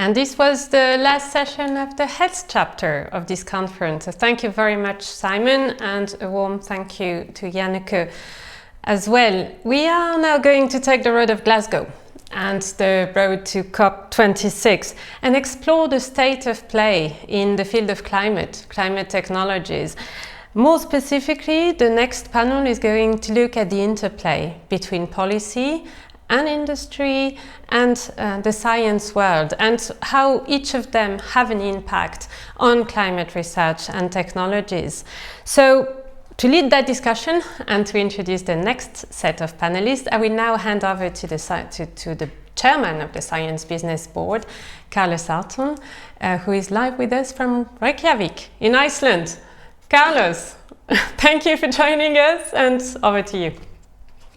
And this was the last session of the health chapter of this conference. So thank you very much, Simon, and a warm thank you to Janneke as well. We are now going to take the road of Glasgow and the road to COP26 and explore the state of play in the field of climate technologies. More specifically, the next panel is going to look at the interplay between policy and industry and the science world, and how each of them have an impact on climate research and technologies. So to lead that discussion and to introduce the next set of panelists, I will now hand over to the chairman of the Science Business Board, Carlos Arton, who is live with us from Reykjavik in Iceland. Carlos, thank you for joining us, and over to you.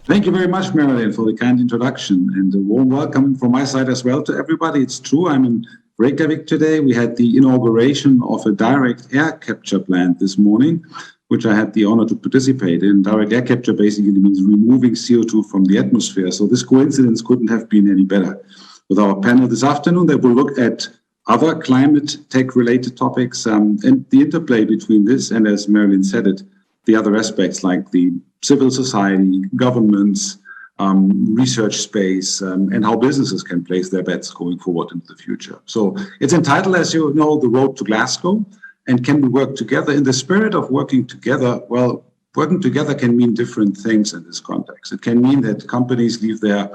Thank you very much, Marilyn, for the kind introduction, and a warm welcome from my side as well to everybody. It's true, I'm in Reykjavik today. We had the inauguration of a direct air capture plant this morning, which I had the honor to participate in. Direct air capture basically means removing CO2 from the atmosphere. So this coincidence couldn't have been any better. With our panel this afternoon, they will look at other climate tech-related topics and the interplay between this and, as Marilyn said it, the other aspects like the civil society, governments, research space, and how businesses can place their bets going forward into the future. So it's entitled, as you know, The Road to Glasgow, and can we work together? In the spirit of working together, well, working together can mean different things in this context. It can mean that companies leave their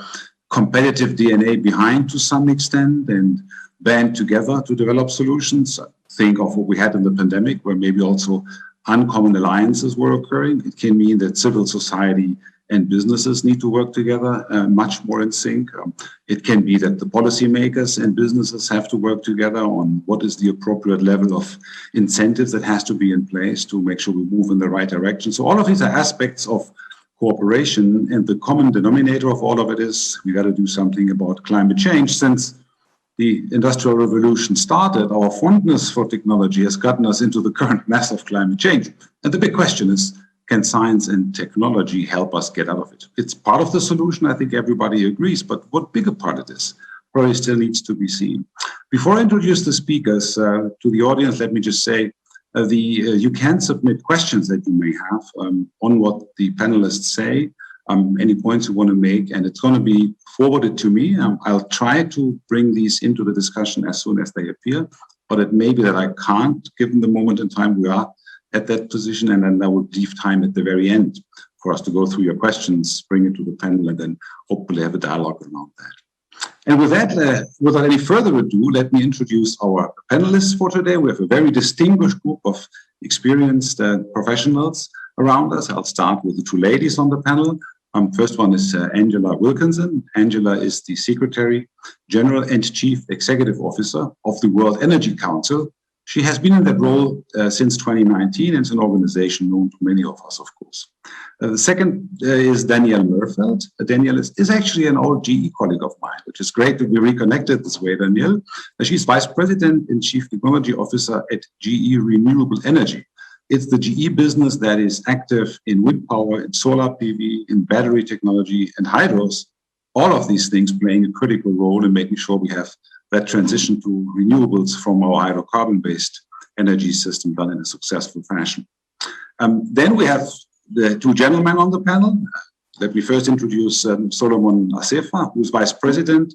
competitive DNA behind to some extent and band together to develop solutions. Think of what we had in the pandemic, where maybe also uncommon alliances were occurring. It can mean that civil society and businesses need to work together much more in sync. It can be that the policymakers and businesses have to work together on what is the appropriate level of incentives that has to be in place to make sure we move in the right direction. So all of these are aspects of cooperation, and the common denominator of all of it is we got to do something about climate change. Since the Industrial Revolution started, our fondness for technology has gotten us into the current mess of climate change. And the big question is, can science and technology help us get out of it? It's part of the solution, I think everybody agrees, but what bigger part it is probably still needs to be seen. Before I introduce the speakers to the audience, let me just say you can submit questions that you may have on what the panelists say, any points you want to make, and it's going to be forwarded to me. I'll try to bring these into the discussion as soon as they appear, but it may be that I can't, given the moment in time we are at that position, and then I will leave time at the very end for us to go through your questions, bring it to the panel, and then hopefully have a dialogue around that. And with that, without any further ado, let me introduce our panelists for today. We have a very distinguished group of experienced professionals around us. I'll start with the two ladies on the panel. First one is Angela Wilkinson. Angela is the Secretary General and Chief Executive Officer of the World Energy Council. She has been in that role since 2019, and it's an organization known to many of us, of course. The second is Danielle Merfeld. Danielle is actually an old GE colleague of mine, which is great to be reconnected this way, Danielle. She's Vice President and Chief Technology Officer at GE Renewable Energy. It's the GE business that is active in wind power, in solar PV, in battery technology, and hydros. All of these things playing a critical role in making sure we have that transition to renewables from our hydrocarbon-based energy system done in a successful fashion. Then we have the two gentlemen on the panel. Let me first introduce Solomon Assefa, who is Vice President,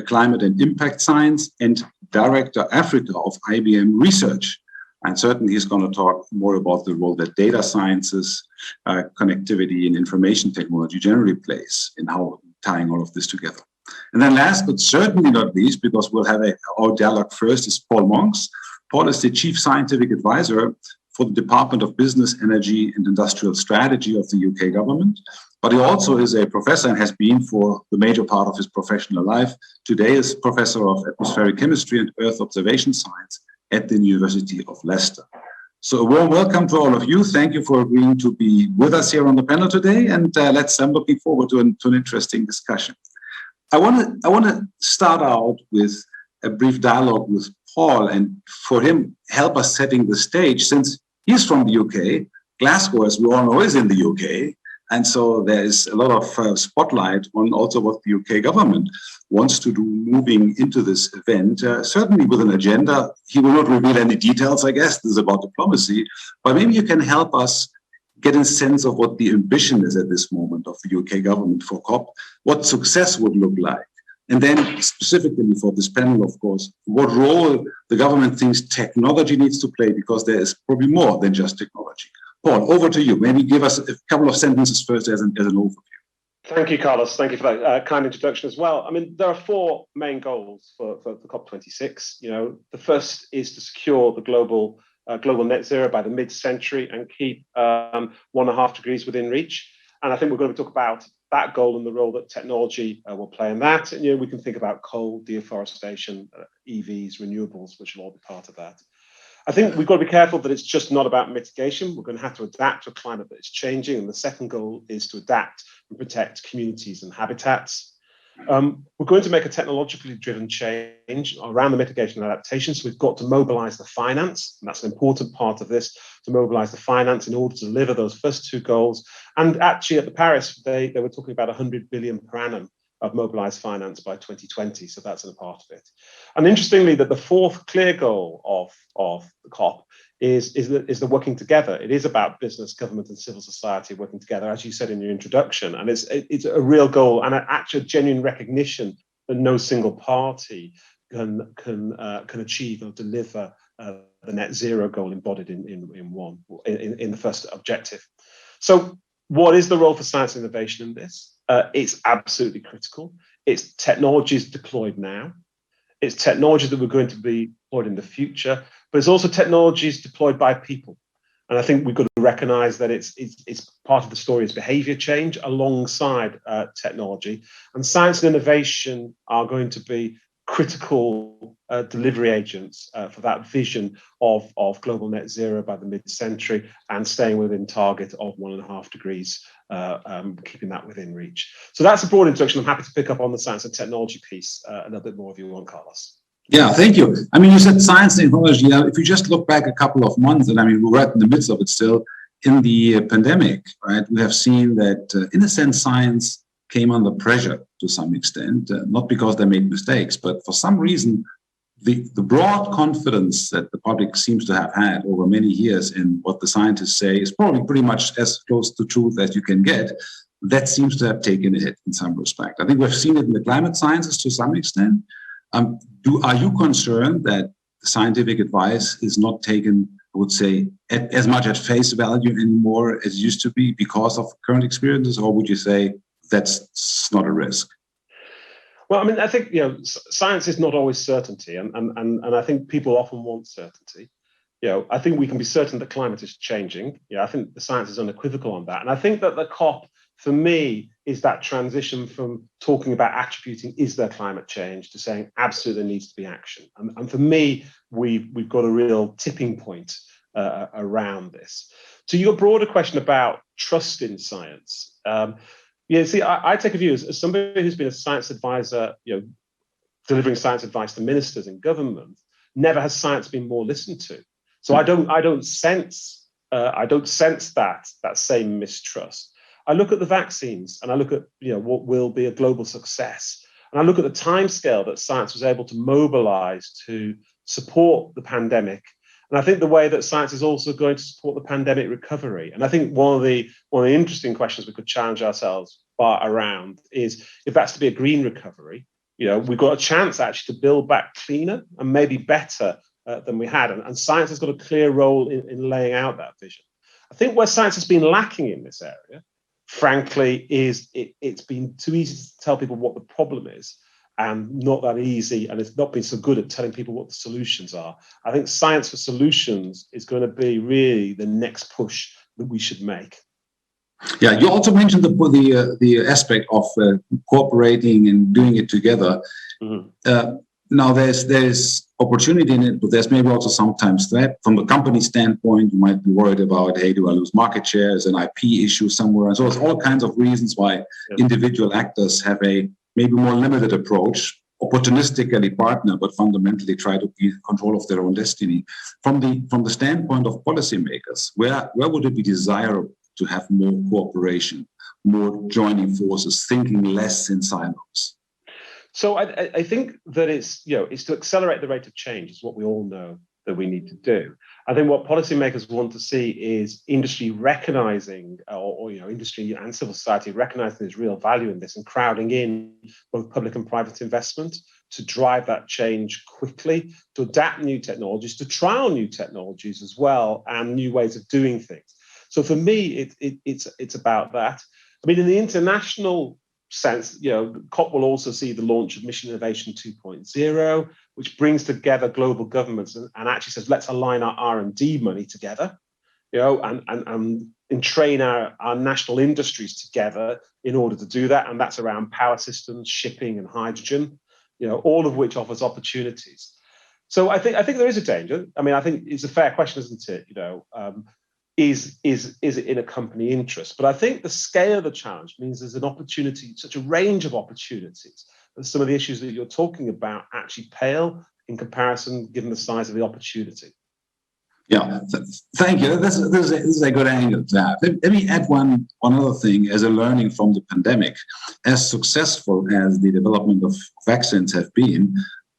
Climate and Impact Science, and Director Africa of IBM Research. And certainly he's going to talk more about the role that data sciences, connectivity, and information technology generally plays in how tying all of this together. And then last, but certainly not least, because we'll have our dialogue first, is Paul Monks. Paul is the Chief Scientific Advisor for the Department of Business, Energy and Industrial Strategy of the UK government. But he also is a professor and has been for the major part of his professional life. Today is Professor of Atmospheric Chemistry and Earth Observation Science at the University of Leicester. So a warm welcome to all of you. Thank you for agreeing to be with us here on the panel today. And I'm looking forward to an interesting discussion. I want to start out with a brief dialogue with Paul, and for him, help us setting the stage. Since he's from the UK, Glasgow, as we all know, is in the UK. And so there is a lot of spotlight on also what the UK government wants to do moving into this event, certainly with an agenda. He will not reveal any details, I guess. This is about diplomacy. But maybe you can help us get a sense of what the ambition is at this moment of the UK government for COP, what success would look like. And then specifically for this panel, of course, what role the government thinks technology needs to play, because there is probably more than just technology. Paul, over to you. Maybe give us a couple of sentences first as an overview. Thank you, Carlos. Thank you for that kind introduction as well. I mean, there are four main goals for COP26. The first is to secure the global net zero by the mid-century and keep 1.5 degrees within reach. And I think we're going to talk about that goal and the role that technology will play in that. And we can think about coal, deforestation, EVs, renewables, which will all be part of that. I think we've got to be careful that it's just not about mitigation. We're going to have to adapt to a climate that is changing. And the second goal is to adapt and protect communities and habitats. We're going to make a technologically driven change around the mitigation and adaptation. So we've got to mobilize the finance. And that's an important part of this, to mobilize the finance in order to deliver those first two goals. And actually at the Paris, they were talking about 100 billion per annum of mobilized finance by 2020. So that's a part of it. And interestingly, that the fourth clear goal of the COP is the working together. It is about business, government, and civil society working together, as you said in your introduction. And it's a real goal and an actual genuine recognition that no single party can achieve or deliver the net zero goal embodied in the first objective. So what is the role for science and innovation in this? It's absolutely critical. It's technologies deployed now. It's technologies that we're going to be deployed in the future, but it's also technologies deployed by people. And I think we've got to recognize that it's part of the story is behavior change alongside technology. And science and innovation are going to be critical delivery agents for that vision of global net zero by the mid-century and staying within target of 1.5 degrees, keeping that within reach. So that's a broad introduction. I'm happy to pick up on the science and technology piece a little bit more if you want, Carlos. Yeah, thank you. I mean, you said science and technology. If you just look back a couple of months, and I mean, we're right in the midst of it still, in the pandemic, right? We have seen that, in a sense, science came under pressure to some extent, not because they made mistakes, but for some reason, the broad confidence that the public seems to have had over many years in what the scientists say is probably pretty much as close to truth as you can get. That seems to have taken a hit in some respect. I think we've seen it in the climate sciences to some extent. Are you concerned that scientific advice is not taken, I would say, as much at face value anymore as it used to be because of current experiences, or would you say that's not a risk? Well, I mean, I think science is not always certainty, and I think people often want certainty. I think we can be certain that climate is changing. I think the science is unequivocal on that, and I think that the COP, for me, is that transition from talking about attributing is there climate change to saying absolutely there needs to be action. And for me, we've got a real tipping point around this. To your broader question about trust in science. See, I take a view as somebody who's been a science advisor, delivering science advice to ministers in government. Never has science been more listened to. So I don't sense that same mistrust. I look at the vaccines and I look at what will be a global success, and I look at the timescale that science was able to mobilize to support the pandemic. And I think the way that science is also going to support the pandemic recovery. And I think one of the interesting questions we could challenge ourselves around is if that's to be a green recovery. We've got a chance actually to build back cleaner and maybe better than we had. And science has got a clear role in laying out that vision. I think where science has been lacking in this area, frankly, is it's been too easy to tell people what the problem is, and not that easy, and it's not been so good at telling people what the solutions are. I think science for solutions is going to be really the next push that we should make. Yeah, you also mentioned the aspect of cooperating and doing it together. Mm-hmm. Now, there's opportunity in it, but there's maybe also sometimes threat. From a company standpoint, you might be worried about, hey, do I lose market share? Is an IP issue somewhere? And so there's all kinds of reasons why individual actors have a maybe more limited approach, opportunistically partner, but fundamentally try to be in control of their own destiny. From the standpoint of policymakers, where would it be desirable to have more cooperation, more joining forces, thinking less in silos? So I think that it's to accelerate the rate of change is what we all know that we need to do. I think what policymakers want to see is industry recognizing, or industry and civil society recognizing there's real value in this and crowding in both public and private investment to drive that change quickly, to adapt new technologies, to trial new technologies as well, and new ways of doing things. So for me, it's about that. I mean, in the international sense, COP will also see the launch of Mission Innovation 2.0, which brings together global governments and actually says, let's align our R&D money together, and train our national industries together in order to do that. And that's around power systems, shipping, and hydrogen, all of which offers opportunities. So I think there is a danger. I mean, I think it's a fair question, isn't it? Is it in a company interest? But I think the scale of the challenge means there's an opportunity, such a range of opportunities, that some of the issues that you're talking about actually pale in comparison, given the size of the opportunity. Yeah, thank you. This is a good angle to have. Let me add one other thing as a learning from the pandemic. As successful as the development of vaccines have been,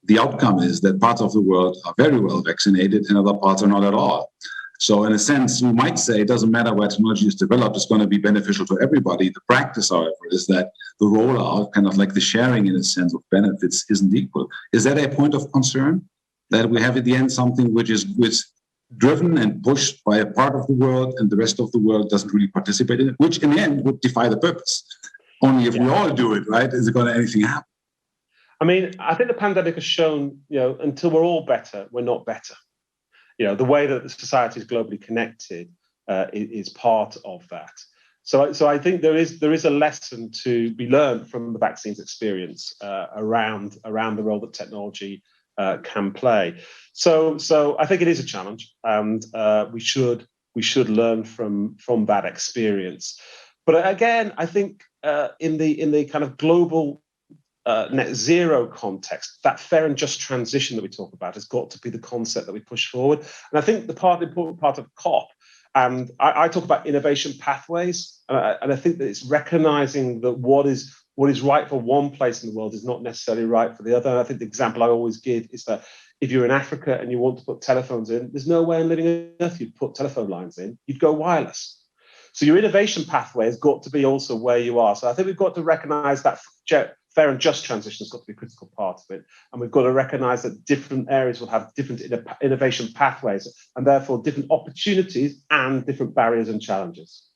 the outcome is that parts of the world are very well vaccinated and other parts are not at all. So in a sense, we might say it doesn't matter where technology is developed, it's going to be beneficial to everybody. The practice, however, is that the rollout, kind of like the sharing in a sense of benefits, isn't equal. Is that a point of concern? That we have at the end something which is driven and pushed by a part of the world and the rest of the world doesn't really participate in it, which in the end would defy the purpose. Only if we all do it, right, is it going to anything happen? I mean, I think the pandemic has shown, until we're all better, we're not better. The way that the society is globally connected is part of that. So I think there is a lesson to be learned from the vaccines experience around the role that technology can play. So I think it is a challenge, and we should learn from that experience. But again, I think in the kind of global net zero context, that fair and just transition that we talk about has got to be the concept that we push forward. And I think the important part of COP, and I talk about innovation pathways, and I think that it's recognizing that what is right for one place in the world is not necessarily right for the other. And I think the example I always give is that if you're in Africa and you want to put telephones in, there's no way on living Earth you'd put telephone lines in, you'd go wireless. So your innovation pathway has got to be also where you are. So I think we've got to recognize that fair and just transition has got to be a critical part of it. And we've got to recognize that different areas will have different innovation pathways and therefore different opportunities and different barriers and challenges.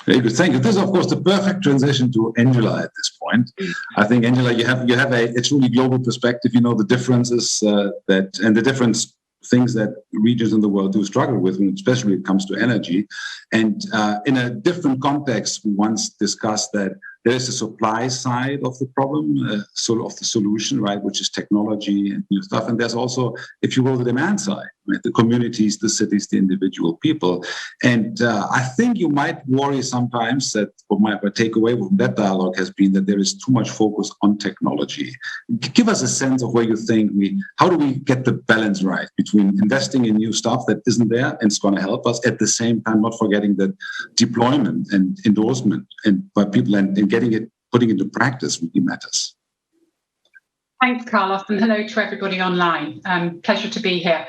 Very good, thank you. This is, of course, the perfect transition to Angela at this point. I think, Angela, you have a truly global perspective. You know the differences and the different things that regions in the world do struggle with, especially when it comes to energy. And in a different context, we once discussed that there is a supply side of the problem, sort of the solution, right, which is technology and new stuff. And there's also, if you will, the demand side, right, the communities, the cities, the individual people. And I think you might worry sometimes that what my takeaway from that dialogue has been that there is too much focus on technology. Give us a sense of where you think how do we get the balance right between investing in new stuff that isn't there and it's going to help us, at the same time not forgetting that deployment and endorsement and by people and putting it into practice really matters. Thanks, Carlos, and hello to everybody online. Pleasure to be here.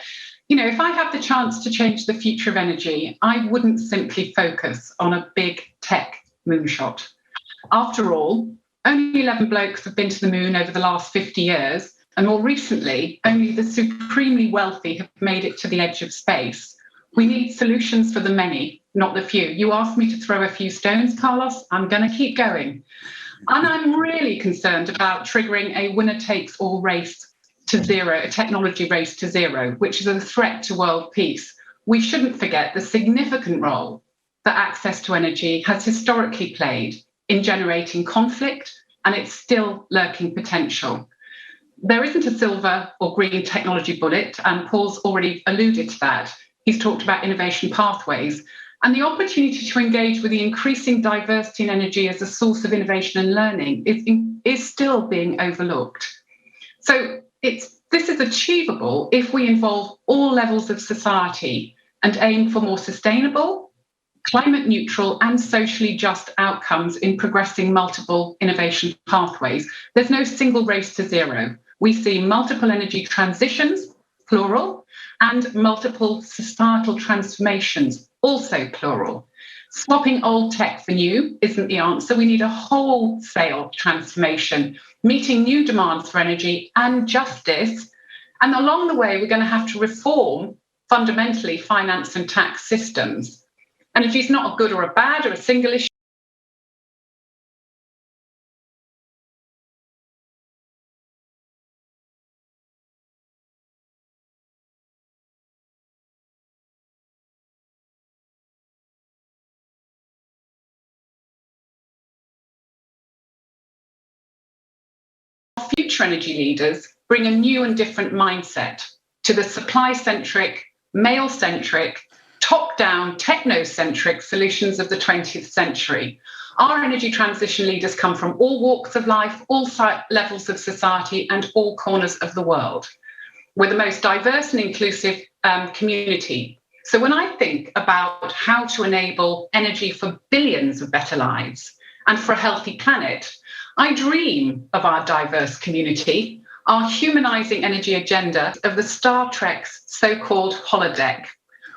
If I have the chance to change the future of energy, I wouldn't simply focus on a big tech moonshot. After all, only 11 blokes have been to the moon over the last 50 years, and more recently, only the supremely wealthy have made it to the edge of space. We need solutions for the many, not the few. You asked me to throw a few stones, Carlos. I'm going to keep going. And I'm really concerned about triggering a winner-takes-all race to zero, a technology race to zero, which is a threat to world peace. We shouldn't forget the significant role that access to energy has historically played in generating conflict and its still lurking potential. There isn't a silver or green technology bullet, and Paul's already alluded to that. He's talked about innovation pathways, and the opportunity to engage with the increasing diversity in energy as a source of innovation and learning is still being overlooked. So this is achievable if we involve all levels of society and aim for more sustainable, climate neutral and socially just outcomes in progressing multiple innovation pathways. There's no single race to zero. We see multiple energy transitions, plural, and multiple societal transformations, also plural. Swapping old tech for new isn't the answer. We need a wholesale transformation, meeting new demands for energy and justice. And along the way, we're going to have to reform fundamentally finance and tax systems. Energy is not a good or a bad or a single issue. Future energy leaders bring a new and different mindset to the supply-centric, male-centric, top-down, techno-centric solutions of the 20th century. Our energy transition leaders come from all walks of life, all levels of society, and all corners of the world. We're the most diverse and inclusive community. So when I think about how to enable energy for billions of better lives and for a healthy planet, I dream of our diverse community, our humanising energy agenda of the Star Trek's so-called holodeck,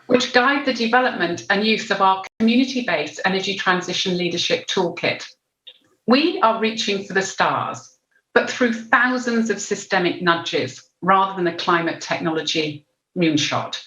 which guide the development and use of our community-based energy transition leadership toolkit. We are reaching for the stars, but through thousands of systemic nudges rather than a climate technology moonshot.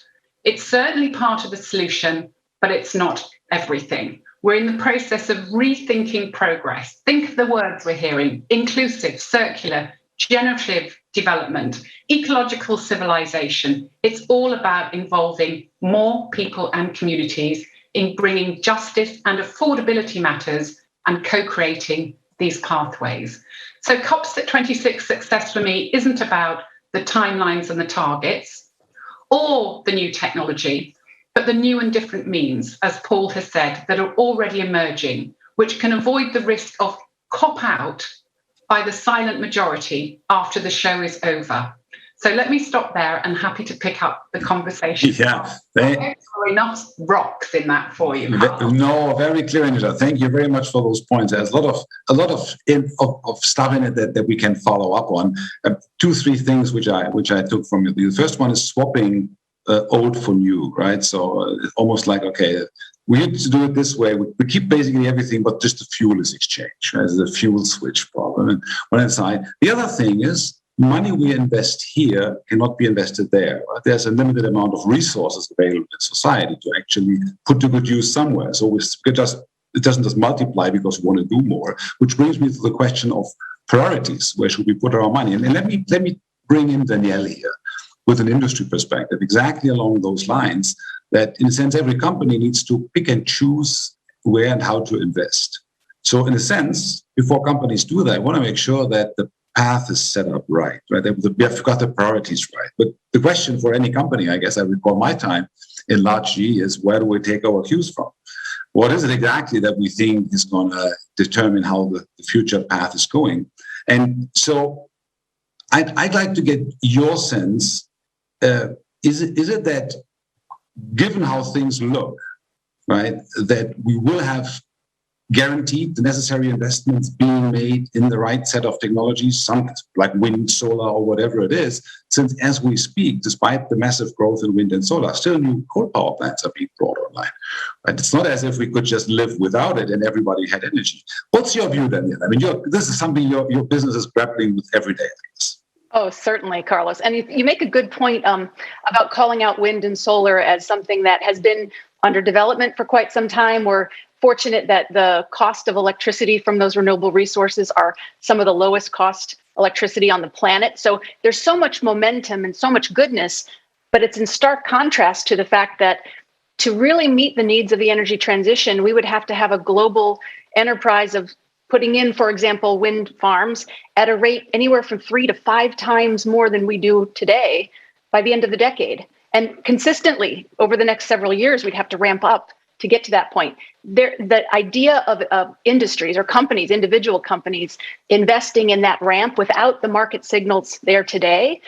It's certainly part of the solution, but it's not everything. We're in the process of rethinking progress. Think of the words we're hearing: inclusive, circular, generative development, ecological civilization. It's all about involving more people and communities in bringing justice and affordability matters and co-creating these pathways. So COP26 success for me isn't about the timelines and the targets or the new technology, but the new and different means, as Paul has said, that are already emerging, which can avoid the risk of cop out by the silent majority after the show is over. So let me stop there and happy to pick up the conversation. Yeah, enough rocks in that for you. No, very clear, Anita. Thank you very much for those points. There's a lot of stuff in it that we can follow up on. 2-3 things which I took from you. The first one is swapping old for new, right? So almost like, okay, we need to do it this way. We keep basically everything, but just the fuel is exchanged, right? There's a fuel switch problem. And one aside, the other thing is money we invest here cannot be invested there. Right? There's a limited amount of resources available in society to actually put to good use somewhere. So it doesn't just multiply because we want to do more, which brings me to the question of priorities. Where should we put our money? And let me bring in Danielle here with an industry perspective, exactly along those lines, that in a sense, every company needs to pick and choose where and how to invest. So in a sense, before companies do that, I want to make sure that the path is set up right? We have got the priorities right. But the question for any company, I guess I recall my time in large G, is where do we take our cues from? What is it exactly that we think is going to determine how the future path is going? And so I'd like to get your sense. Is it that, given how things look, right, that we will have guaranteed the necessary investments being made in the right set of technologies, some like wind, solar, or whatever it is, since as we speak, despite the massive growth in wind and solar, still new coal power plants are being brought online. Right? It's not as if we could just live without it and everybody had energy. What's your view, Danielle? I mean, this is something your business is grappling with every day, I guess. Oh, certainly, Carlos. And you make a good point about calling out wind and solar as something that has been under development for quite some time. We're fortunate that the cost of electricity from those renewable resources are some of the lowest cost electricity on the planet. So there's so much momentum and so much goodness, but it's in stark contrast to the fact that to really meet the needs of the energy transition, we would have to have a global enterprise of putting in, for example, wind farms at a rate anywhere from 3 to 5 times more than we do today by the end of the decade. And consistently over the next several years, we'd have to ramp up to get to that point. The idea of industries or companies, individual companies, investing in that ramp without the market signals there today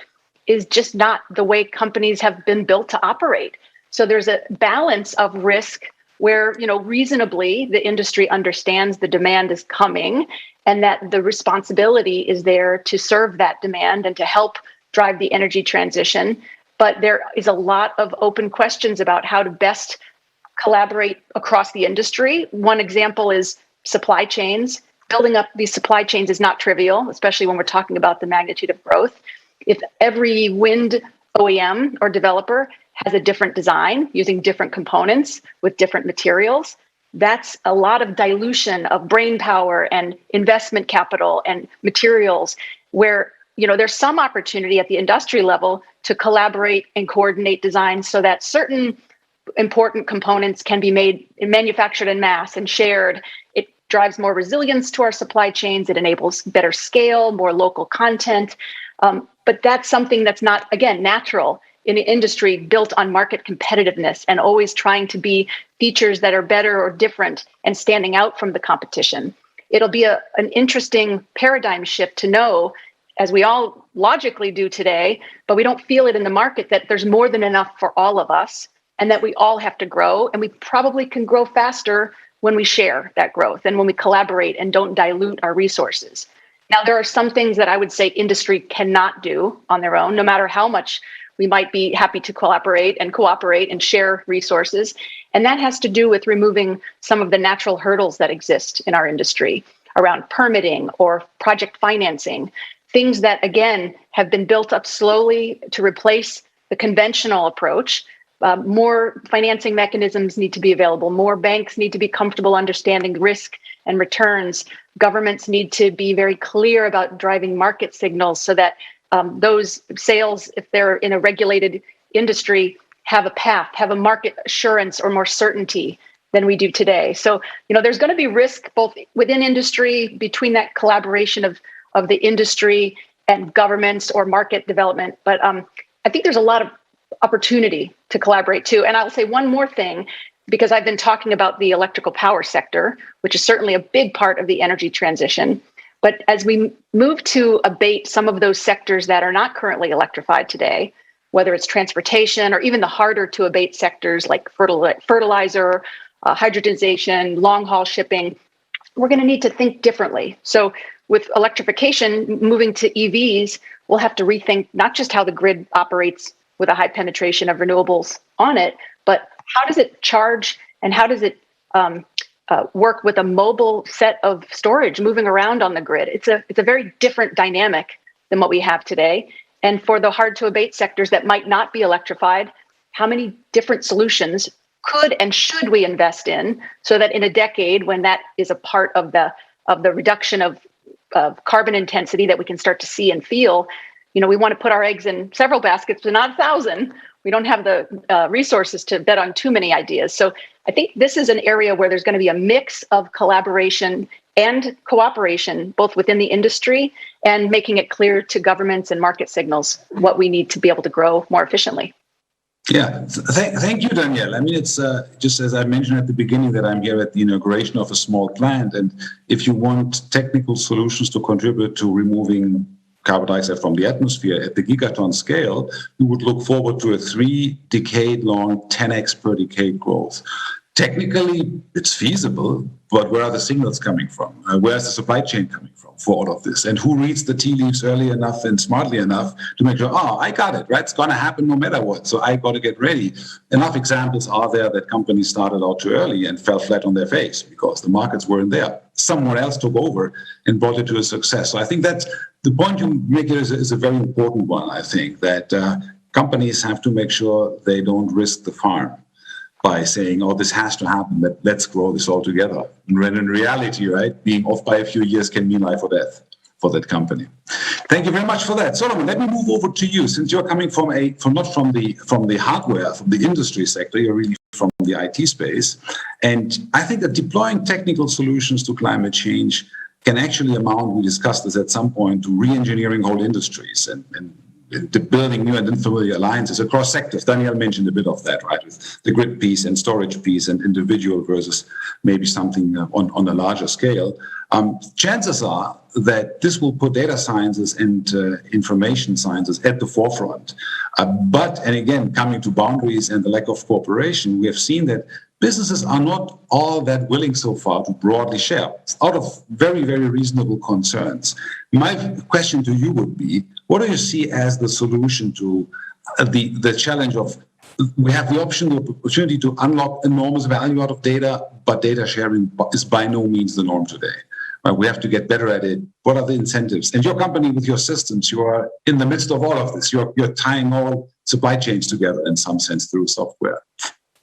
is just not the way companies have been built to operate. So there's a balance of risk where, reasonably the industry understands the demand is coming and that the responsibility is there to serve that demand and to help drive the energy transition. But there is a lot of open questions about how to best collaborate across the industry. One example is supply chains. Building up these supply chains is not trivial, especially when we're talking about the magnitude of growth. If every wind OEM or developer has a different design using different components with different materials, that's a lot of dilution of brain power and investment capital and materials where, there's some opportunity at the industry level to collaborate and coordinate designs so that certain important components can be manufactured en masse and shared. It drives more resilience to our supply chains. It enables better scale, more local content. But that's something that's not, again, natural in an industry built on market competitiveness and always trying to be features that are better or different and standing out from the competition. It'll be an interesting paradigm shift to know, as we all logically do today, but we don't feel it in the market, that there's more than enough for all of us and that we all have to grow. And we probably can grow faster when we share that growth and when we collaborate and don't dilute our resources. Now, there are some things that I would say industry cannot do on their own, no matter how much we might be happy to collaborate and cooperate and share resources. And that has to do with removing some of the natural hurdles that exist in our industry around permitting or project financing, things that, again, have been built up slowly to replace the conventional approach. More financing mechanisms need to be available. More banks need to be comfortable understanding risk and returns. Governments need to be very clear about driving market signals so that those sales, if they're in a regulated industry, have a path, have a market assurance or more certainty than we do today. So, there's going to be risk both within industry, between that collaboration of the industry and governments or market development. But I think there's a lot of opportunity to collaborate too. And I'll say one more thing, because I've been talking about the electrical power sector, which is certainly a big part of the energy transition. But as we move to abate some of those sectors that are not currently electrified today, whether it's transportation or even the harder to abate sectors like fertilizer, hydrogenization, long haul shipping, we're going to need to think differently. So with electrification moving to EVs, we'll have to rethink not just how the grid operates with a high penetration of renewables on it, but how does it charge and how does it work with a mobile set of storage moving around on the grid? It's a very different dynamic than what we have today. And for the hard to abate sectors that might not be electrified, how many different solutions could and should we invest in so that in a decade, when that is a part of the reduction of carbon intensity that we can start to see and feel, we want to put our eggs in several baskets, but not 1,000. We don't have the resources to bet on too many ideas. So I think this is an area where there's going to be a mix of collaboration and cooperation, both within the industry and making it clear to governments and market signals what we need to be able to grow more efficiently. Yeah, thank you, Danielle. I mean, it's just as I mentioned at the beginning that I'm here at the inauguration of a small plant. And if you want technical solutions to contribute to removing carbon dioxide from the atmosphere at the gigaton scale, we would look forward to a 3-decade-long 10x per decade growth. Technically, it's feasible, but where are the signals coming from? Where's the supply chain coming from for all of this? And who reads the tea leaves early enough and smartly enough to make sure, I got it, right? It's going to happen no matter what. So I got to get ready. Enough examples are there that companies started out too early and fell flat on their face because the markets weren't there. Someone else took over and brought it to a success. So I think that's the point you make here is a very important one, I think, that companies have to make sure they don't risk the farm by saying, this has to happen, let's grow this all together. And when in reality, right, being off by a few years can mean life or death for that company. Thank you very much for that. Solomon, let me move over to you. Since you're coming not from the hardware, from the industry sector, you're really from the IT space. And I think that deploying technical solutions to climate change can actually amount, we discussed this at some point, to re-engineering whole industries and building new and unfamiliar alliances across sectors. Danielle mentioned a bit of that, right, with the grid piece and storage piece and individual versus maybe something on a larger scale. Chances are that this will put data sciences and information sciences at the forefront. But again, coming to boundaries and the lack of cooperation, we have seen that businesses are not all that willing so far to broadly share, out of very, very reasonable concerns. My question to you would be, what do you see as the solution to the challenge of, we have the opportunity to unlock enormous value out of data, but data sharing is by no means the norm today. Right? We have to get better at it. What are the incentives? And your company with your systems, you are in the midst of all of this. You're tying all supply chains together in some sense through software.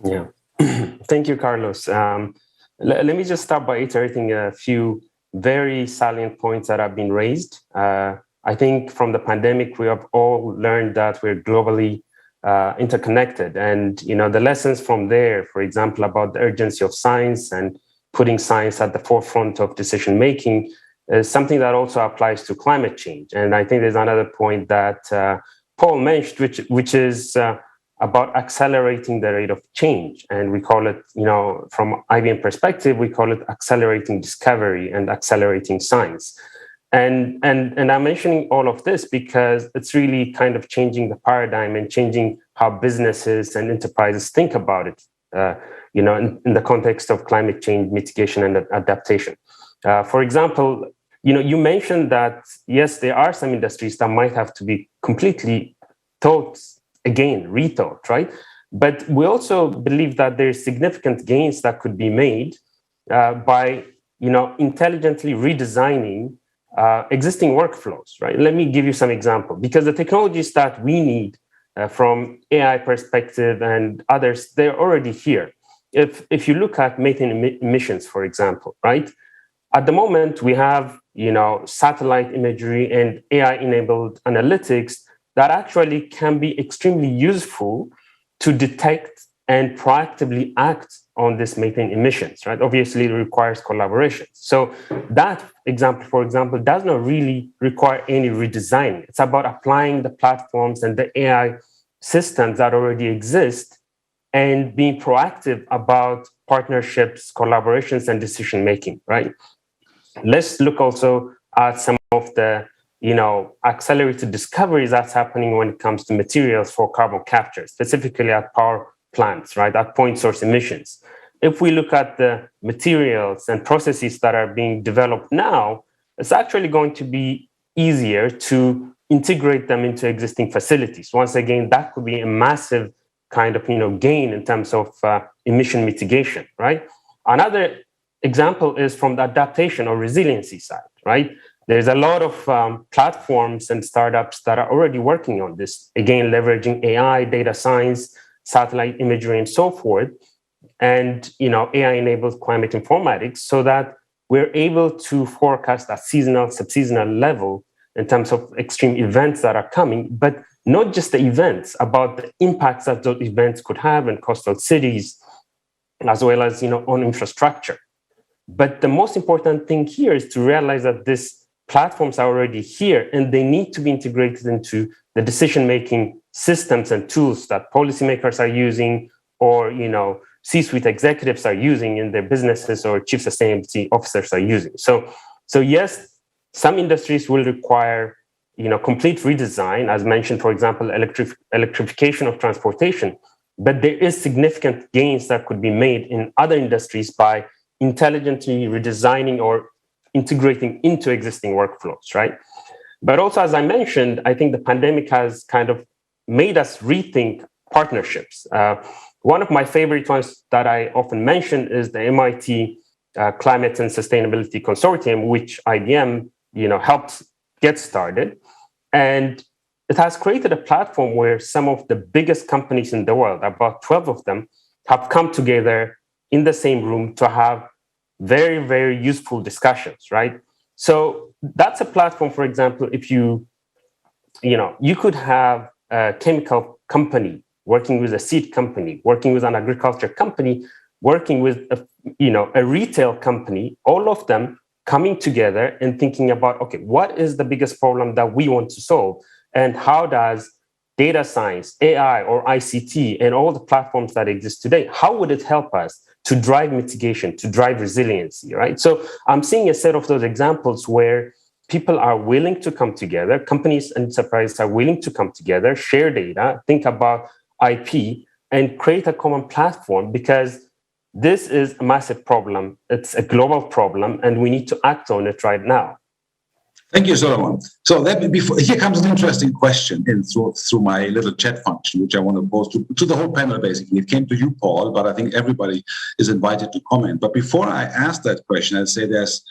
Yeah. Thank you, Carlos. Let me just start by iterating a few very salient points that have been raised. I think from the pandemic, we have all learned that we're globally interconnected. And the lessons from there, for example, about the urgency of science and putting science at the forefront of decision-making is something that also applies to climate change. And I think there's another point that Paul mentioned, which is about accelerating the rate of change. And we call it, from IBM perspective, we call it accelerating discovery and accelerating science. And I'm mentioning all of this because it's really kind of changing the paradigm and changing how businesses and enterprises think about it, in the context of climate change mitigation and adaptation. For example, you mentioned that, yes, there are some industries that might have to be completely rethought, right? But we also believe that there's significant gains that could be made by, intelligently redesigning existing workflows, right? Let me give you some example, because the technologies that we need from AI perspective and others, they're already here. If you look at methane emissions, for example, right? At the moment, we have, satellite imagery and AI-enabled analytics that actually can be extremely useful to detect and proactively act on this methane emissions, right? Obviously, it requires collaboration. So that example, for example, does not really require any redesign. It's about applying the platforms and the AI systems that already exist and being proactive about partnerships, collaborations, and decision-making, right? Let's look also at some of the accelerated discoveries that's happening when it comes to materials for carbon capture, specifically at power plants, right, at point source emissions. If we look at the materials and processes that are being developed now, it's actually going to be easier to integrate them into existing facilities. Once again, that could be a massive kind of gain in terms of emission mitigation, right? Another example is from the adaptation or resiliency side, right? There's a lot of platforms and startups that are already working on this, again, leveraging AI, data science, satellite imagery, and so forth, and AI-enabled climate informatics, so that we're able to forecast at seasonal, subseasonal level in terms of extreme events that are coming, but not just the events, about the impacts that those events could have in coastal cities, as well as on infrastructure. But the most important thing here is to realize that these platforms are already here, and they need to be integrated into the decision-making systems and tools that policymakers are using, or C-suite executives are using in their businesses, or chief sustainability officers are using. So yes, some industries will require complete redesign, as mentioned, for example, electrification of transportation. But there is significant gains that could be made in other industries by intelligently redesigning or integrating into existing workflows, right? But also, as I mentioned, I think the pandemic has kind of made us rethink partnerships. One of my favorite ones that I often mention is the MIT Climate and Sustainability Consortium, which IBM, helped get started. And it has created a platform where some of the biggest companies in the world, about 12 of them, have come together in the same room to have very, very useful discussions, right? So that's a platform, for example, if you could have a chemical company working with a seed company, working with an agriculture company, working with a retail company, all of them coming together and thinking about, okay, what is the biggest problem that we want to solve? And how does data science, AI, or ICT, and all the platforms that exist today, how would it help us to drive mitigation, to drive resiliency, right? So I'm seeing a set of those examples where people are willing to come together, companies and enterprises are willing to come together, share data, think about IP, and create a common platform, because this is a massive problem. It's a global problem, and we need to act on it right now. Thank you, Solomon. So here comes an interesting question in through my little chat function, which I want to pose to the whole panel, basically. It came to you, Paul, but I think everybody is invited to comment. But before I ask that question, I'd say there's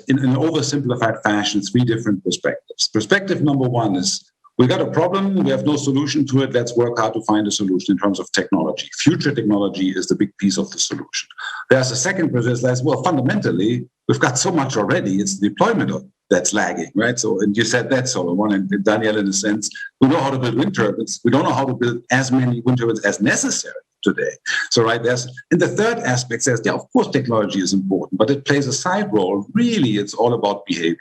in an oversimplified fashion, 3 different perspectives. Perspective number 1 is, we got a problem, we have no solution to it, let's work hard to find a solution in terms of technology. Future technology is the big piece of the solution. There's a second perspective that's, well, fundamentally, we've got so much already, it's the deployment of that's lagging, right? So, and you said that, Solomon, and Danielle, in a sense, we know how to build wind turbines. We don't know how to build as many wind turbines as necessary today. So, right, and the third aspect says, yeah, of course, technology is important, but it plays a side role. Really, it's all about behavior.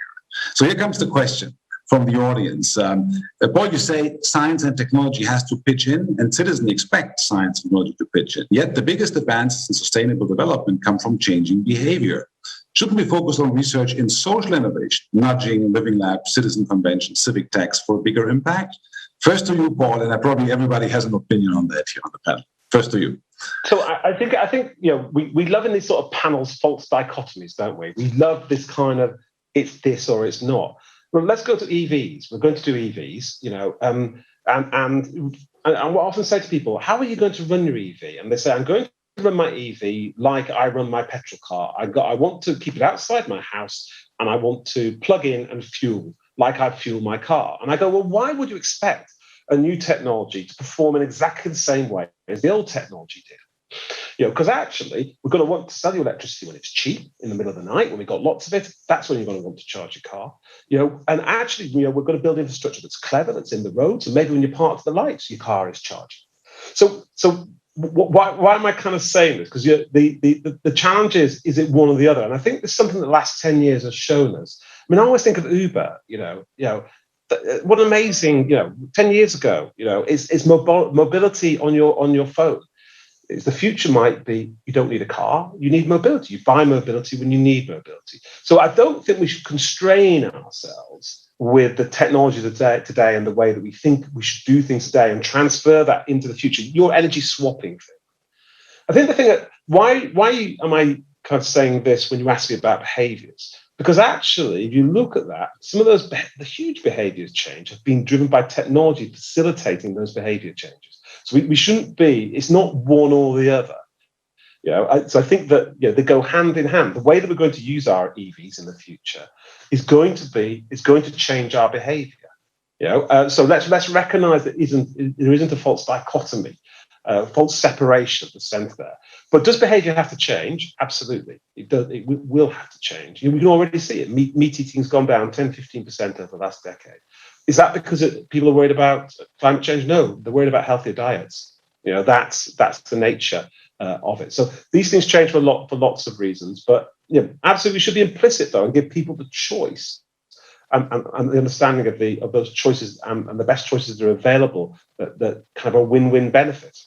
So here comes the question from the audience. Paul, you say science and technology has to pitch in, and citizens expect science and technology to pitch in. Yet the biggest advances in sustainable development come from changing behavior. Shouldn't we focus on research in social innovation, nudging, living labs, citizen conventions, civic techs for a bigger impact? First to you, Paul, and probably everybody has an opinion on that here on the panel. First to you. So I think we love in these sort of panels false dichotomies, don't we? We love this kind of it's this or it's not. Well, let's go to EVs. We're going to do EVs, and what I often say to people, how are you going to run your EV? And they say, I'm going to run my EV like I run my petrol car. I want to keep it outside my house, and I want to plug in and fuel like I fuel my car. And I go, well, why would you expect a new technology to perform in exactly the same way as the old technology did? Because actually, we're going to want to sell you electricity when it's cheap in the middle of the night, when we've got lots of it. That's when you're going to want to charge your car. And actually, we're going to build infrastructure that's clever, that's in the roads, and maybe when you're parked to the lights, your car is charging. So why am I kind of saying this? Because the challenge is it one or the other? And I think there's something that the last 10 years has shown us. I mean, I always think of Uber. What an amazing, 10 years ago, it's mobility on your phone. The future might be you don't need a car, you need mobility. You buy mobility when you need mobility. So I don't think we should constrain ourselves with the technology today and the way that we think we should do things today and transfer that into the future. Your energy swapping thing. I think the thing that why am I kind of saying this when you ask me about behaviors? Because actually, if you look at that, some of those the huge behaviors change have been driven by technology facilitating those behavior changes. So we shouldn't be, it's not one or the other. So I think that they go hand in hand. The way that we're going to use our EVs in the future is going to change our behavior. So let's recognise that there isn't a false dichotomy, false separation of the centre there. But does behaviour have to change? Absolutely, it does. It will have to change. We can already see it. Meat eating's gone down 10-15% over the last decade. Is that because people are worried about climate change? No, they're worried about healthier diets. That's the nature of it. So these things change for lots of reasons. But absolutely, we should be implicit though and give people the choice and the understanding of those choices and the best choices that are available that kind of a win-win benefit.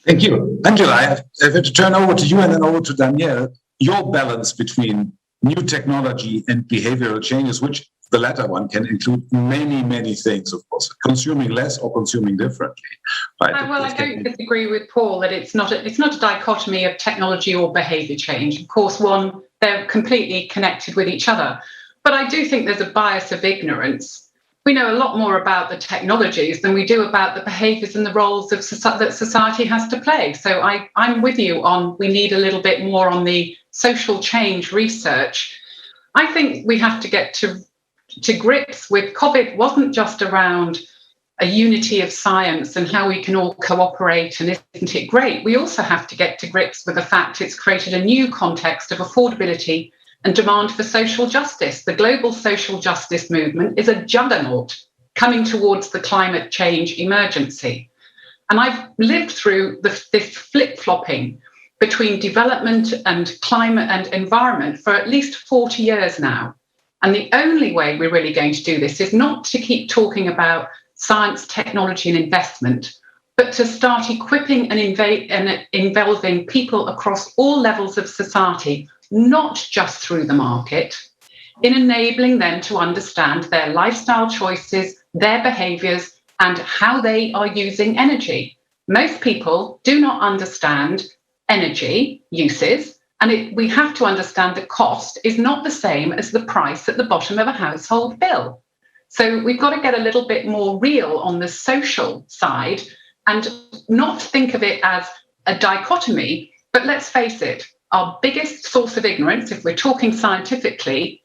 Thank you, Angela. I have to turn over to you and then over to Danielle. Your balance between new technology and behavioral changes, which the latter one can include many things, of course, consuming less or consuming differently. Right? Well, I don't disagree with Paul that it's not a dichotomy of technology or behaviour change. Of course, they're completely connected with each other. But I do think there's a bias of ignorance. We know a lot more about the technologies than we do about the behaviours and the roles that society has to play. So I'm with you on we need a little bit more on the social change research. I think we have to get to grips with COVID wasn't just around a unity of science and how we can all cooperate and isn't it great? We also have to get to grips with the fact it's created a new context of affordability and demand for social justice. The global social justice movement is a juggernaut coming towards the climate change emergency. And I've lived through this flip-flopping between development and climate and environment for at least 40 years now. And the only way we're really going to do this is not to keep talking about science, technology, and investment, but to start equipping and involving people across all levels of society, not just through the market, in enabling them to understand their lifestyle choices, their behaviours, and how they are using energy. Most people do not understand energy uses, and we have to understand that cost is not the same as the price at the bottom of a household bill. So we've got to get a little bit more real on the social side and not think of it as a dichotomy. But let's face it, our biggest source of ignorance, if we're talking scientifically,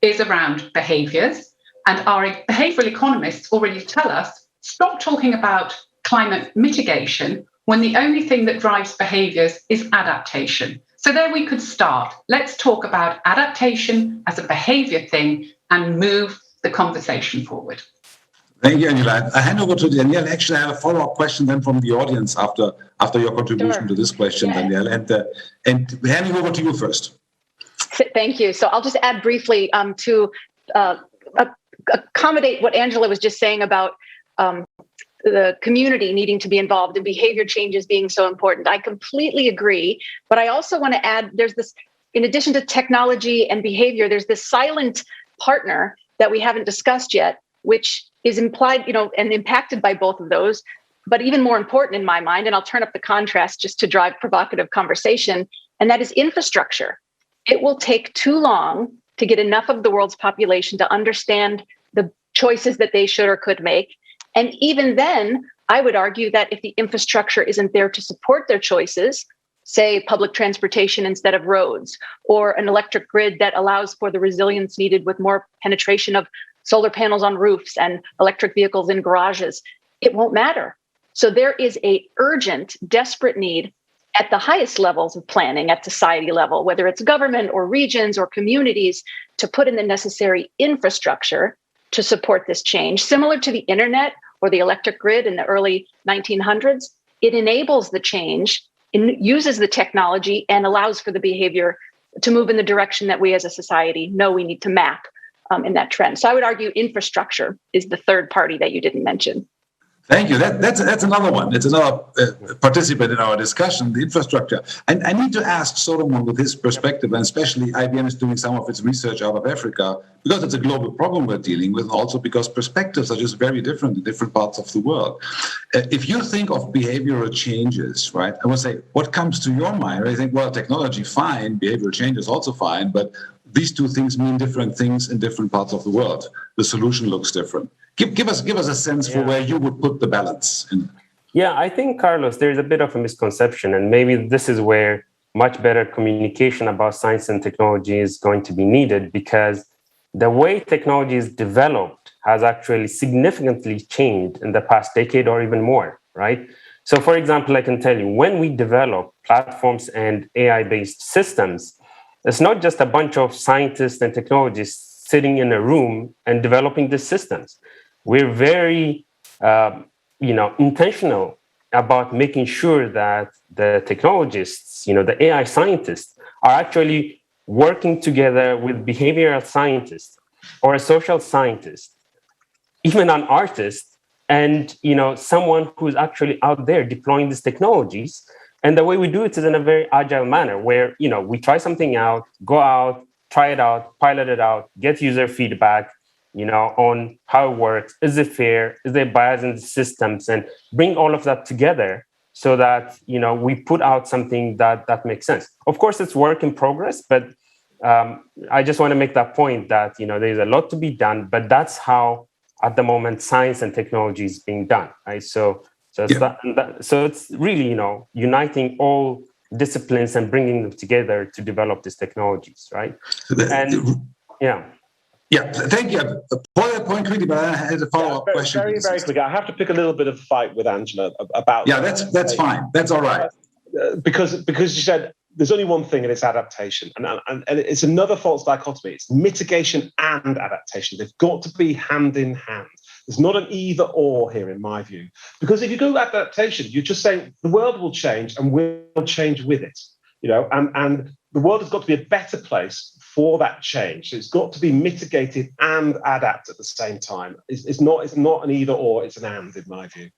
is around behaviours. And our behavioural economists already tell us, stop talking about climate mitigation when the only thing that drives behaviours is adaptation. So there we could start. Let's talk about adaptation as a behaviour thing and move the conversation forward. Thank you, Angela. I hand over to Danielle. Actually, I have a follow-up question then from the audience after your contribution to this question, Danielle. And handing over to you first. Thank you. So I'll just add briefly to accommodate what Angela was just saying about the community needing to be involved and behavior changes being so important. I completely agree. But I also want to add, there's this, in addition to technology and behavior, there's this silent partner that we haven't discussed yet, which is implied, and impacted by both of those. But even more important in my mind, and I'll turn up the contrast just to drive provocative conversation, and that is infrastructure. It will take too long to get enough of the world's population to understand the choices that they should or could make. And even then, I would argue that if the infrastructure isn't there to support their choices, say public transportation instead of roads, or an electric grid that allows for the resilience needed with more penetration of solar panels on roofs and electric vehicles in garages, it won't matter. So there is a urgent, desperate need at the highest levels of planning at society level, whether it's government or regions or communities, to put in the necessary infrastructure to support this change. Similar to the internet or the electric grid in the early 1900s, it enables the change, uses the technology, and allows for the behavior to move in the direction that we as a society know we need to map in that trend. So I would argue infrastructure is the third party that you didn't mention. Thank you. That's another one. It's another participant in our discussion, the infrastructure. And I need to ask Solomon with his perspective, and especially IBM is doing some of its research out of Africa, because it's a global problem we're dealing with, and also because perspectives are just very different in different parts of the world. If you think of behavioral changes, right, I would say, what comes to your mind? I think, well, technology, fine, behavioral change is also fine, but these two things mean different things in different parts of the world. The solution looks different. Give us a sense for where you would put the balance in. Yeah, I think, Carlos, there's a bit of a misconception, and maybe this is where much better communication about science and technology is going to be needed, because the way technology is developed has actually significantly changed in the past decade or even more, right? So, for example, I can tell you, when we develop platforms and AI-based systems, it's not just a bunch of scientists and technologists sitting in a room and developing these systems. We're very, intentional about making sure that the technologists, the AI scientists, are actually working together with behavioral scientists or a social scientist, even an artist, and someone who's actually out there deploying these technologies. And the way we do it is in a very agile manner, where we try something out, go out, try it out, pilot it out, get user feedback, on how it works. Is it fair? Is there bias in the systems? And bring all of that together so that, we put out something that makes sense. Of course, it's work in progress, but I just want to make that point that, there's a lot to be done, but that's how, at the moment, science and technology is being done, right? So it's really, uniting all disciplines and bringing them together to develop these technologies, right? Yeah, thank you. Point quickly, but I had a follow-up question. Very, very quickly. I have to pick a little bit of a fight with Angela about. Yeah, that's fine. That's all right. Because you said there's only one thing, and it's adaptation, and it's another false dichotomy. It's mitigation and adaptation. They've got to be hand in hand. There's not an either or here, in my view, because if you go adaptation, you're just saying the world will change and we'll change with it. And the world has got to be a better place for that change. So it's got to be mitigated and adapt at the same time. It's not an either or, it's an and, in my view.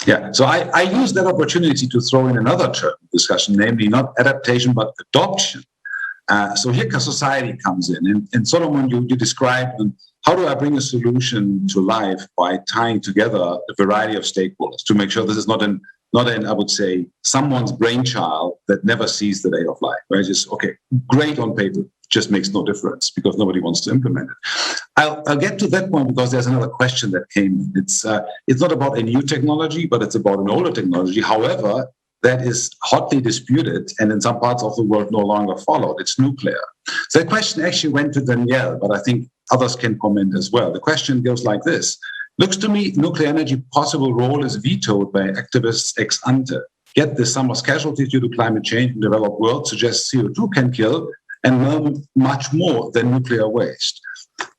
Yeah, so I use that opportunity to throw in another term discussion, namely not adaptation, but adoption. So here society comes in. And Solomon, you described how do I bring a solution to life by tying together a variety of stakeholders to make sure this is not an not an, I would say, someone's brainchild that never sees the day of life, right? Just, okay, great on paper, just makes no difference because nobody wants to implement it. I'll get to that point because there's another question that came. It's not about a new technology, but it's about an older technology. However, that is hotly disputed and in some parts of the world no longer followed. It's nuclear. So the question actually went to Danielle, but I think others can comment as well. The question goes like this. Looks to me, nuclear energy possible role is vetoed by activists ex ante. Get this, summer's casualties due to climate change in the developed world suggests CO2 can kill and much more than nuclear waste.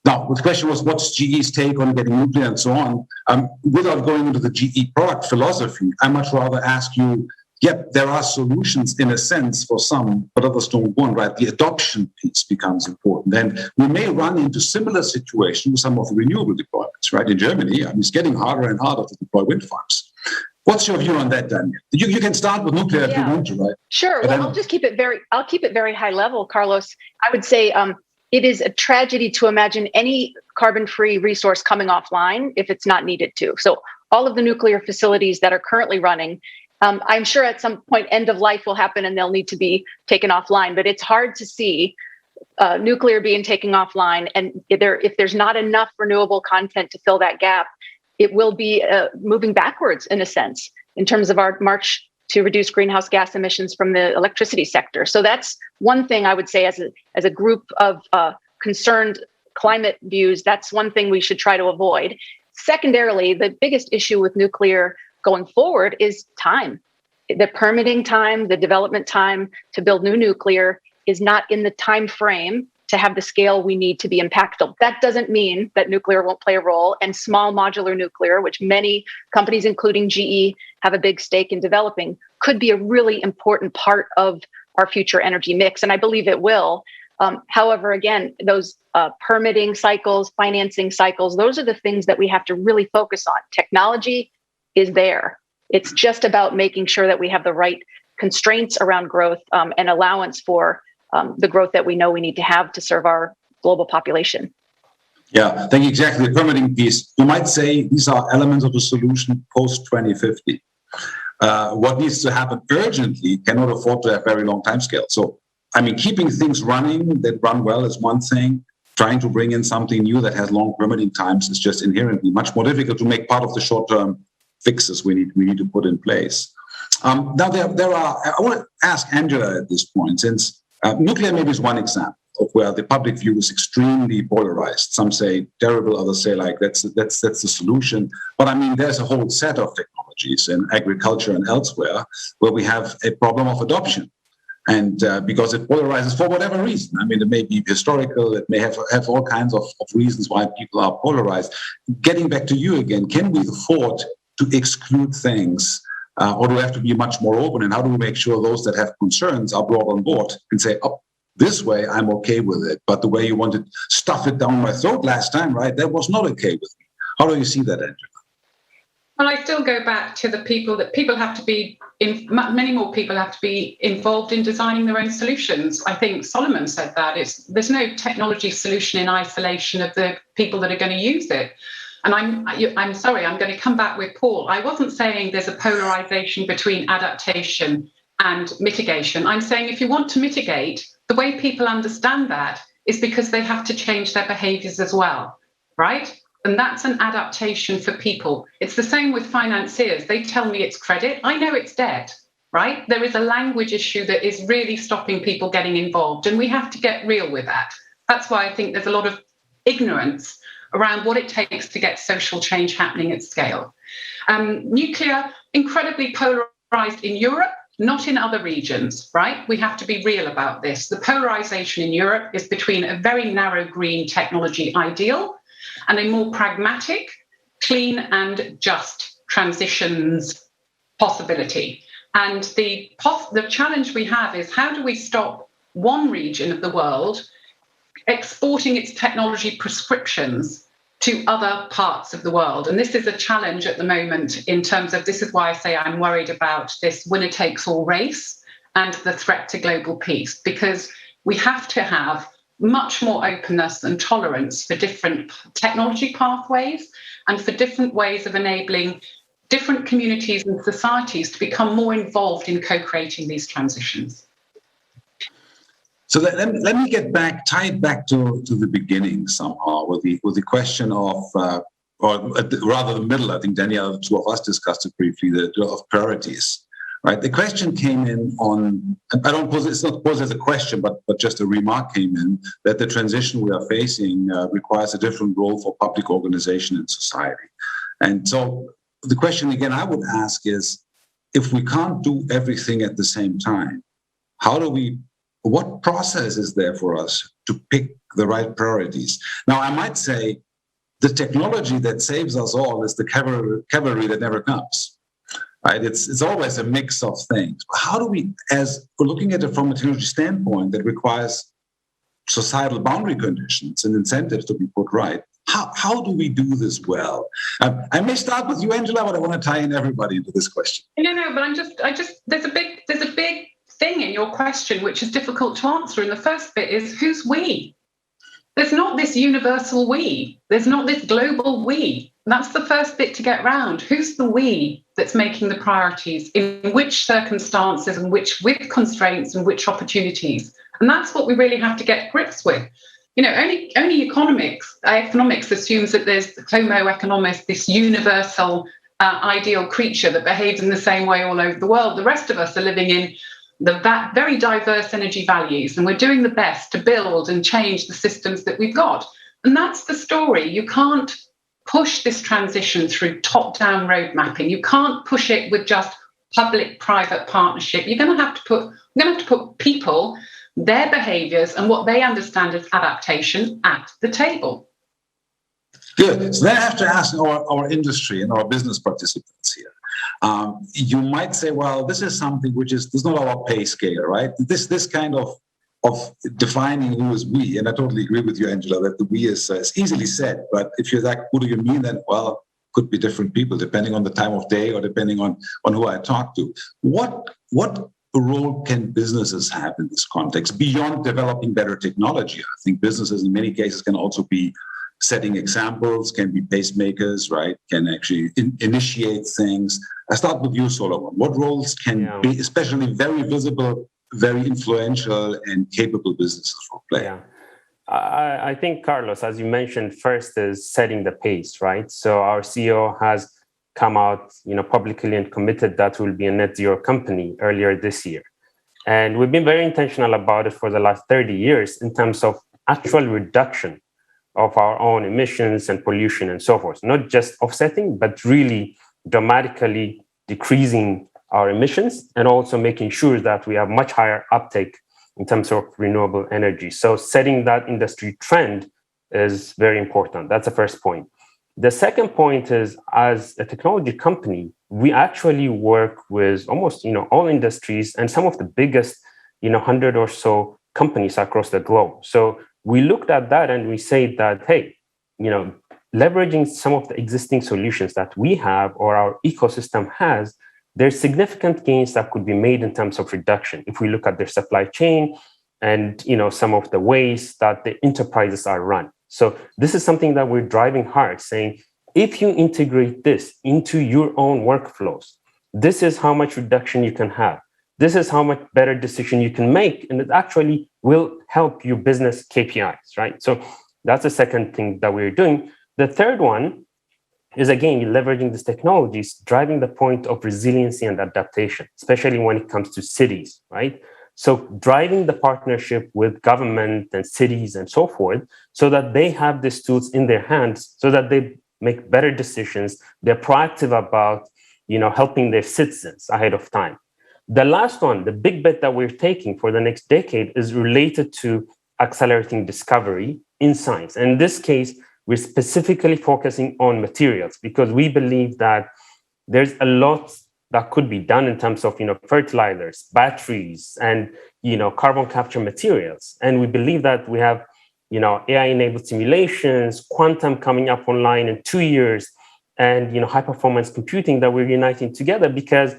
Now, the question was, what's GE's take on getting nuclear and so on? Without going into the GE product philosophy, I much rather ask you, yep, there are solutions in a sense for some, but others don't want, right? The adoption piece becomes important. And we may run into similar situations with some of the renewable deployments, right? In Germany, it's getting harder and harder to deploy wind farms. What's your view on that, Danielle? You can start with nuclear if you want to, right? Sure. Well, I'll keep it very high level, Carlos. I would say it is a tragedy to imagine any carbon-free resource coming offline if it's not needed to. So all of the nuclear facilities that are currently running, I'm sure at some point end of life will happen and they'll need to be taken offline. But it's hard to see nuclear being taken offline, and if there's not enough renewable content to fill that gap, it will be moving backwards in a sense in terms of our march to reduce greenhouse gas emissions from the electricity sector. So that's one thing I would say as a group of concerned climate views, that's one thing we should try to avoid. Secondarily, the biggest issue with nuclear going forward is time. The permitting time, the development time to build new nuclear is not in the time frame to have the scale we need to be impactful. That doesn't mean that nuclear won't play a role, and small modular nuclear, which many companies, including GE, have a big stake in developing, could be a really important part of our future energy mix, and I believe it will. However, again, those permitting cycles, financing cycles, those are the things that we have to really focus on. Technology is there. It's just about making sure that we have the right constraints around growth and allowance for the growth that we know we need to have to serve our global population. Yeah, thank you. Exactly. The permitting piece. You might say these are elements of the solution post-2050. What needs to happen urgently cannot afford to have very long timescales. So, keeping things running that run well is one thing. Trying to bring in something new that has long permitting times is just inherently much more difficult to make part of the short-term fixes we need to put in place. Now, there are. I want to ask Angela at this point, since nuclear maybe is one example of where the public view is extremely polarized. Some say terrible, others say like that's the solution. But there's a whole set of technologies in agriculture and elsewhere where we have a problem of adoption. And because it polarizes for whatever reason. It may be historical, it may have all kinds of reasons why people are polarized. Getting back to you again, can we afford to exclude things? Or do we have to be much more open? And how do we make sure those that have concerns are brought on board and say, oh, this way I'm okay with it, but the way you wanted to stuff it down my throat last time, right, that was not okay with me. How do you see that, Angela? Well, I still go back to the people that people have to be, many more people have to be involved in designing their own solutions. I think Solomon said that. There's no technology solution in isolation of the people that are going to use it. And I'm sorry, I'm going to come back with Paul. I wasn't saying there's a polarization between adaptation and mitigation. I'm saying if you want to mitigate, the way people understand that is because they have to change their behaviors as well, right? And that's an adaptation for people. It's the same with financiers. They tell me it's credit. I know it's debt, right? There is a language issue that is really stopping people getting involved, and we have to get real with that. That's why I think there's a lot of ignorance around what it takes to get social change happening at scale. Nuclear, incredibly polarized in Europe, not in other regions, right? We have to be real about this. The polarization in Europe is between a very narrow green technology ideal and a more pragmatic, clean and just transitions possibility. And the challenge we have is how do we stop one region of the world exporting its technology prescriptions to other parts of the world? And this is a challenge at the moment in terms of, this is why I say I'm worried about this winner-takes-all race and the threat to global peace, because we have to have much more openness and tolerance for different technology pathways and for different ways of enabling different communities and societies to become more involved in co-creating these transitions. So let me get back, tie it back to the beginning somehow with the question of, or rather the middle. I think Danielle, the two of us discussed it briefly, of priorities, right? The question came in on, I don't pose it's not posed as a question, but just a remark came in that the transition we are facing requires a different role for public organization and society. And so the question again I would ask is, if we can't do everything at the same time, what process is there for us to pick the right priorities? Now, I might say the technology that saves us all is the cavalry that never comes, right? It's always a mix of things. How do we, as we're looking at it from a technology standpoint that requires societal boundary conditions and incentives to be put right, how do we do this well? I may start with you, Angela, but I want to tie in everybody into this question. No, but there's a big thing in your question which is difficult to answer. And the first bit is, who's we? There's not this universal we. There's not this global we. That's the first bit to get round. Who's the we that's making the priorities, in which circumstances and with constraints and which opportunities? And that's what we really have to get grips with. Only economics assumes that there's homo economist, this universal ideal creature that behaves in the same way all over the world. The rest of us are living in the very diverse energy values, and we're doing the best to build and change the systems that we've got. And that's the story. You can't push this transition through top-down road mapping. You can't push it with just public-private partnership. You're going to have to put people, their behaviours, and what they understand as adaptation at the table. Good. So then I have to ask our industry and our business participants here. You might say, well, this is something which is not our pay scale, right? This kind of defining who is we, and I totally agree with you, Angela, that the we is easily said. But if you're like, who do you mean? Then, well, could be different people depending on the time of day or depending on who I talk to. What role can businesses have in this context beyond developing better technology? I think businesses in many cases can also be setting examples, can be pacemakers, right? Can actually initiate things. I start with you, Solomon. What roles can be, especially very visible, very influential and capable businesses play? Yeah. I think, Carlos, as you mentioned, first is setting the pace, right? So our CEO has come out, publicly and committed that we'll be a net zero company earlier this year. And we've been very intentional about it for the last 30 years in terms of actual reduction of our own emissions and pollution and so forth, not just offsetting, but really dramatically decreasing our emissions and also making sure that we have much higher uptake in terms of renewable energy. So setting that industry trend is very important. That's the first point. The second point is, as a technology company, we actually work with almost, all industries and some of the biggest, 100 or so companies across the globe. So we looked at that and we say that, hey, leveraging some of the existing solutions that we have or our ecosystem has, there's significant gains that could be made in terms of reduction. If we look at their supply chain and, some of the ways that the enterprises are run. So this is something that we're driving hard, saying, if you integrate this into your own workflows, this is how much reduction you can have. This is how much better decision you can make. And it actually will help your business KPIs, right? So that's the second thing that we're doing. The third one is, again, leveraging these technologies, driving the point of resiliency and adaptation, especially when it comes to cities, right? So driving the partnership with government and cities and so forth, so that they have these tools in their hands, so that they make better decisions. They're proactive about, helping their citizens ahead of time. The last one, the big bet that we're taking for the next decade, is related to accelerating discovery in science. And in this case, we're specifically focusing on materials because we believe that there's a lot that could be done in terms of, fertilizers, batteries, and, carbon capture materials. And we believe that we have, AI-enabled simulations, quantum coming up online in 2 years, and, high-performance computing that we're uniting together because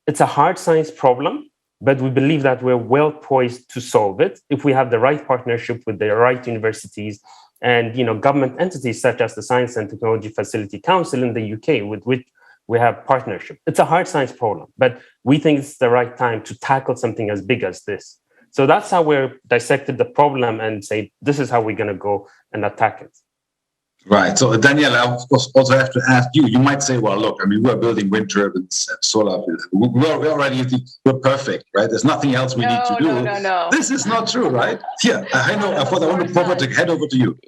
it's a hard science problem, but we believe that we're well poised to solve it if we have the right partnership with the right universities and government entities such as the Science and Technology Facility Council in the UK, with we have partnership. It's a hard science problem, but we think it's the right time to tackle something as big as this. So that's how we're dissected the problem and say, this is how we're going to go and attack it. Right. So, Danielle, I of course also have to ask you. You might say, "Well, look, I mean, we're building wind turbines and solar. We're already we're perfect, right? There's nothing else we need to do." No. This is not true, right? Yeah, I know. I want to head over to you.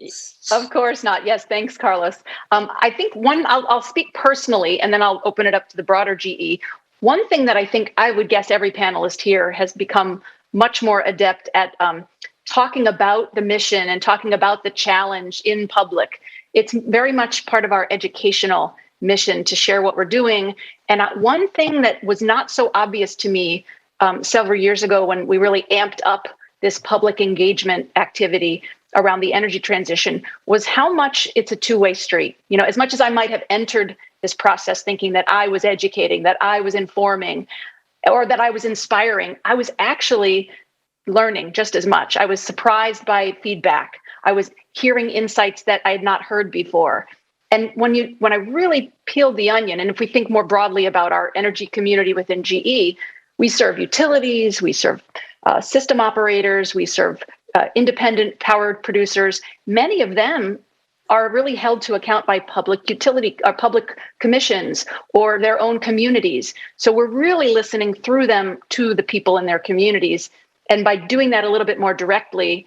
Of course not. Yes, thanks, Carlos. I think I'll speak personally, and then I'll open it up to the broader GE. One thing that I think I would guess every panelist here has become much more adept at talking about the mission and talking about the challenge in public. It's very much part of our educational mission to share what we're doing. And one thing that was not so obvious to me several years ago when we really amped up this public engagement activity around the energy transition was how much it's a two-way street. You know, as much as I might have entered this process thinking that I was educating, that I was informing, or that I was inspiring, I was actually learning just as much. I was surprised by feedback. I was hearing insights that I had not heard before. And when I really peeled the onion, and if we think more broadly about our energy community within GE, we serve utilities, we serve system operators, we serve independent power producers. Many of them are really held to account by public utility or public commissions or their own communities. So we're really listening through them to the people in their communities. And by doing that a little bit more directly,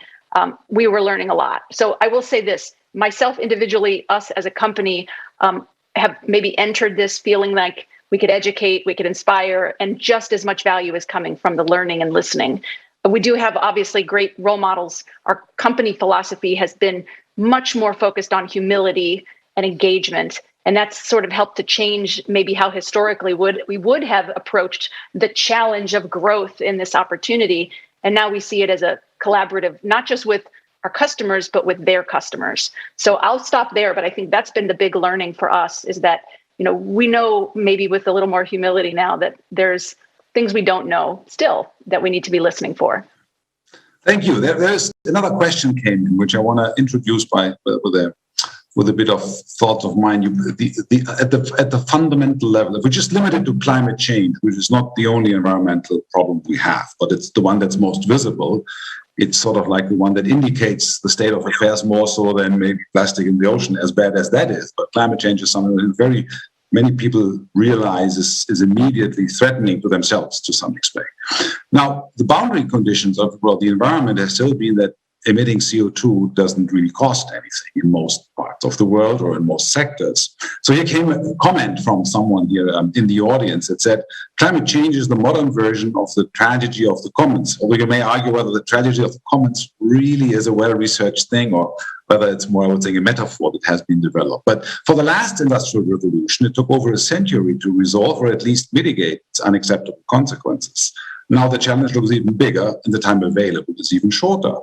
we were learning a lot. So I will say this, myself individually, us as a company have maybe entered this feeling like we could educate, we could inspire, and just as much value is coming from the learning and listening. We do have obviously great role models. Our company philosophy has been much more focused on humility and engagement. And that's sort of helped to change maybe how historically we would have approached the challenge of growth in this opportunity. And now we see it as a collaborative, not just with our customers, but with their customers. So I'll stop there, but I think that's been the big learning for us is that, we know maybe with a little more humility now that there's things we don't know still that we need to be listening for. Thank you. There's another question came in, which I want to introduce with a bit of thought of mine. At the fundamental level, if we just limit it to climate change, which is not the only environmental problem we have, but it's the one that's most visible. It's sort of like the one that indicates the state of affairs more so than maybe plastic in the ocean, as bad as that is. But climate change is something that very many people realize is immediately threatening to themselves to some extent. Now, the boundary conditions of the environment has still been that emitting CO2 doesn't really cost anything in most parts of the world or in most sectors. So here came a comment from someone here in the audience that said, climate change is the modern version of the tragedy of the commons. Or we may argue whether the tragedy of the commons really is a well-researched thing or whether it's more, I would say, a metaphor that has been developed. But for the last industrial revolution, it took over a century to resolve or at least mitigate its unacceptable consequences. Now the challenge looks even bigger and the time available is even shorter.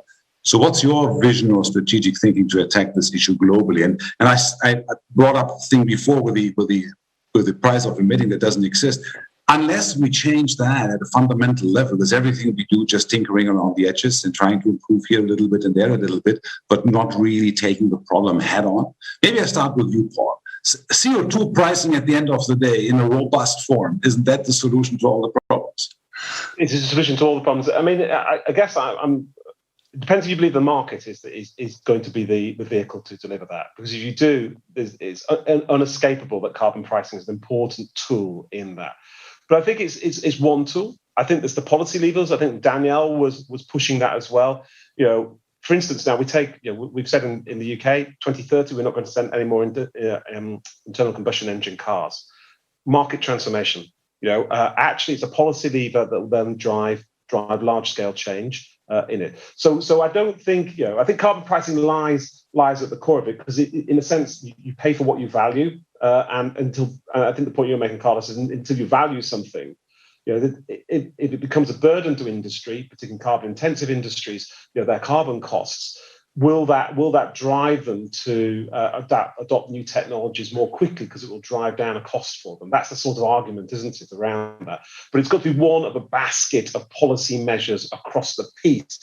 So what's your vision or strategic thinking to attack this issue globally? And I brought up the thing before with the price of emitting that doesn't exist. Unless we change that at a fundamental level, there's everything we do just tinkering around the edges and trying to improve here a little bit and there a little bit, but not really taking the problem head on. Maybe I start with you, Paul. CO2 pricing at the end of the day in a robust form, isn't that the solution to all the problems? It's a solution to all the problems. I mean, I guess it depends if you believe the market is going to be the vehicle to deliver that. Because if you do, it's unescapable that carbon pricing is an important tool in that. But I think it's one tool. I think there's the policy levers. I think Danielle was pushing that as well. For instance, now we've said in the UK, 2030, we're not going to send any more internal combustion engine cars. Market transformation. Actually, it's a policy lever that will then drive large scale change in it. So I don't think I think carbon pricing lies at the core of it because in a sense you pay for what you value, and I think the point you're making, Carlos, is until you value something, it becomes a burden to industry, particularly carbon intensive industries. Their carbon costs. Will that drive them to adopt new technologies more quickly because it will drive down a cost for them? That's the sort of argument, isn't it, around that? But it's got to be one of a basket of policy measures across the piece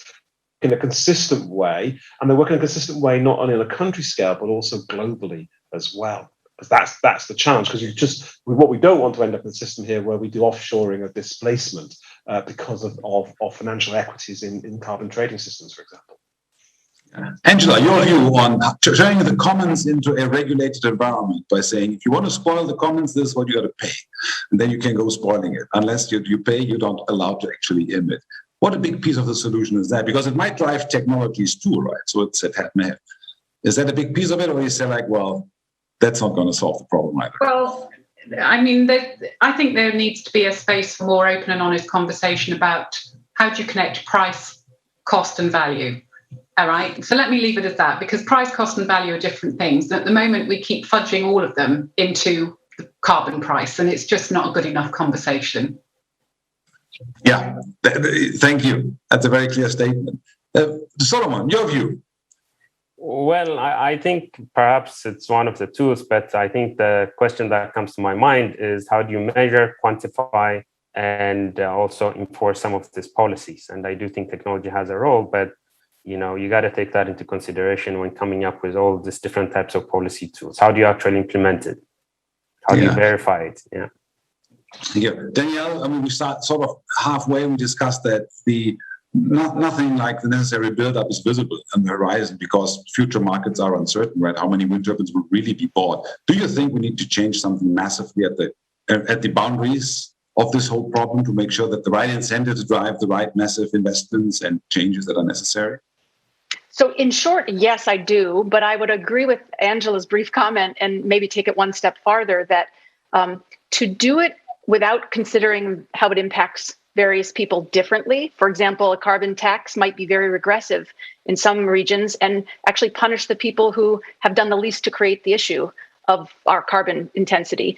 in a consistent way, and they work in a consistent way not only on a country scale but also globally as well. Because that's the challenge. Because what we don't want to end up in a system here where we do offshoring or displacement because of financial equities in carbon trading systems, for example. Angela, your view on turning the commons into a regulated environment by saying, if you want to spoil the commons, this is what you got to pay. And then you can go spoiling it. Unless you pay, you don't allow to actually emit. What a big piece of the solution is that? Because it might drive technologies too, right? So it's at HATMF. Is that a big piece of it? Or you say like, well, that's not going to solve the problem either? Well, I mean, I think there needs to be a space for more open and honest conversation about how do you connect price, cost and value. All right, so let me leave it at that, because price, cost and value are different things. At the moment, we keep fudging all of them into the carbon price, and it's just not a good enough conversation. Yeah, thank you. That's a very clear statement. Solomon, your view? Well, I think perhaps it's one of the tools, but I think the question that comes to my mind is how do you measure, quantify, and also enforce some of these policies? And I do think technology has a role, but you got to take that into consideration when coming up with all these different types of policy tools. How do you actually implement it? How do you verify it? Yeah. Danielle, I mean, we start sort of halfway. We discussed that nothing like the necessary buildup is visible on the horizon because future markets are uncertain, right? How many wind turbines will really be bought? Do you think we need to change something massively at the boundaries of this whole problem to make sure that the right incentives drive the right massive investments and changes that are necessary? So in short, yes, I do. But I would agree with Angela's brief comment and maybe take it one step farther that to do it without considering how it impacts various people differently. For example, a carbon tax might be very regressive in some regions and actually punish the people who have done the least to create the issue of our carbon intensity.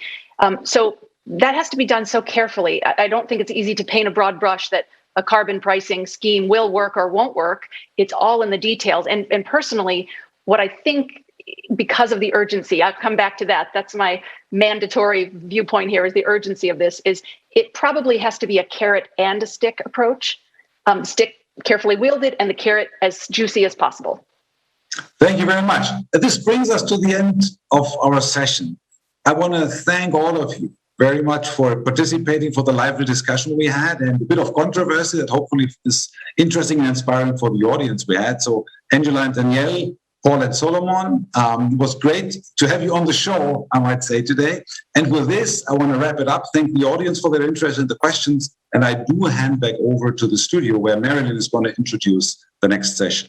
So that has to be done so carefully. I don't think it's easy to paint a broad brush that a carbon pricing scheme will work or won't work. It's all in the details. And personally, what I think, because of the urgency, I'll come back to that. That's my mandatory viewpoint here, is the urgency of this, is it probably has to be a carrot and a stick approach. Stick carefully wielded and the carrot as juicy as possible. Thank you very much. This brings us to the end of our session. I want to thank all of you very much for participating, for the lively discussion we had and a bit of controversy that hopefully is interesting and inspiring for the audience we had. So Angela and Danielle, Paul and Solomon, it was great to have you on the show, I might say, today. And with this, I want to wrap it up. Thank the audience for their interest in the questions. And I do hand back over to the studio where Marilyn is going to introduce the next session.